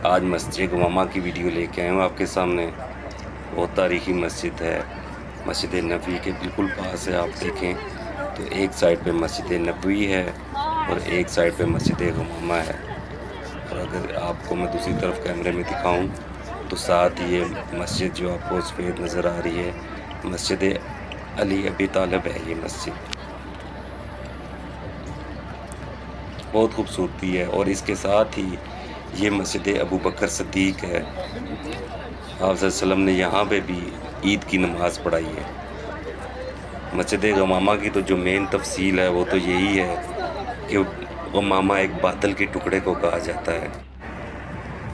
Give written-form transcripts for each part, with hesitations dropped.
आज मस्जिद गमामा की वीडियो लेके आए हूँ आपके सामने। बहुत तारीख़ी मस्जिद है, मस्जिद नबवी के बिल्कुल पास है। आप देखें तो एक साइड पे मस्जिद नबवी है और एक साइड पे मस्जिद गमामा है। और अगर आपको मैं दूसरी तरफ कैमरे में दिखाऊं तो साथ ये मस्जिद जो आपको सफ़ेद नज़र आ रही है मस्जिद अली अबी तालिब है। ये मस्जिद बहुत खूबसूरती है और इसके साथ ही ये मस्जिद अबू बकर सिद्दीक़ है। आप सल्लम ने यहाँ पे भी ईद की नमाज़ पढ़ाई है। मस्जिद गमामा की तो जो मेन तफसील है वो तो यही है कि गमामा एक बादल के टुकड़े को कहा जाता है।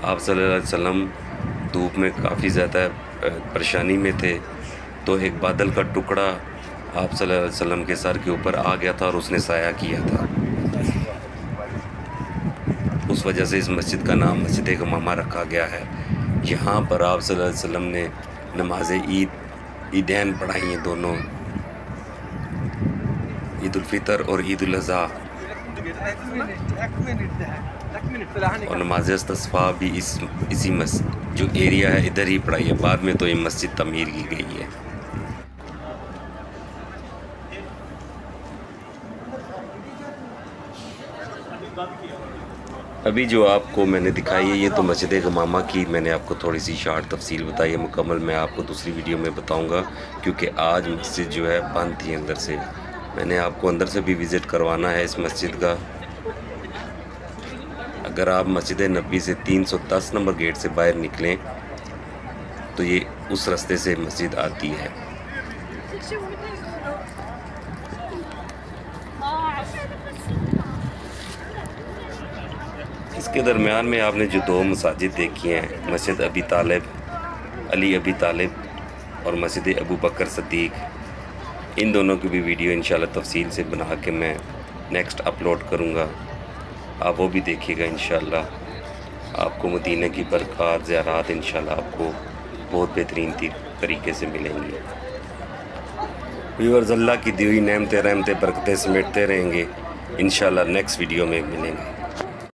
आप सल्लल्लाहु अलैहि वसल्लम धूप में काफ़ी ज़्यादा परेशानी में थे तो एक बादल का टुकड़ा आप सल्लल्लाहु अलैहि वसल्लम के सर के ऊपर आ गया था और उसने साया किया था। उस वजह से इस मस्जिद का नाम मस्जिद गमामा रखा गया है। यहाँ पर आप सल्लल्लाहु अलैहि वसल्लम ने नमाज ईदैन पढ़ाई हैं, दोनों ईद उल फितर और ईद उल अज़हा, और नमाज इस्तिस्क़ा भी इसी जो एरिया है इधर ही पढ़ाई है। बाद में तो ये मस्जिद तमीर की गई है। अभी जो आपको मैंने दिखाई है ये तो मस्जिद गमामा की मैंने आपको थोड़ी सी शार्ट तफसील बताई है। मुकम्मल मैं आपको दूसरी वीडियो में बताऊंगा क्योंकि आज मस्जिद जो है बंद थी अंदर से। मैंने आपको अंदर से भी विज़िट करवाना है इस मस्जिद का। अगर आप मस्जिद नबी से 310 नंबर गेट से बाहर निकलें तो ये उस रास्ते से मस्जिद आती है। इसके दरमियान में आपने जो दो मसाजिद देखी हैं, मस्जिद अबी तालिब अली अबी तालिब और मस्जिद अबू बकर सिद्दीक़, इन दोनों की भी वीडियो इंशाल्लाह तफसील से बना के मैं नेक्स्ट अपलोड करूँगा। आप वो भी देखिएगा इंशाल्लाह। आपको मदीने की बरक़ात ज़ियारत इंशाल्लाह आपको बहुत बेहतरीन तरीके से मिलेंगी। व्यूअर्स, अल्लाह की दी हुई नेमतें रहमतें बरकतें समेटते रहेंगे। इंशाल्लाह नेक्स्ट वीडियो में मिलेंगे।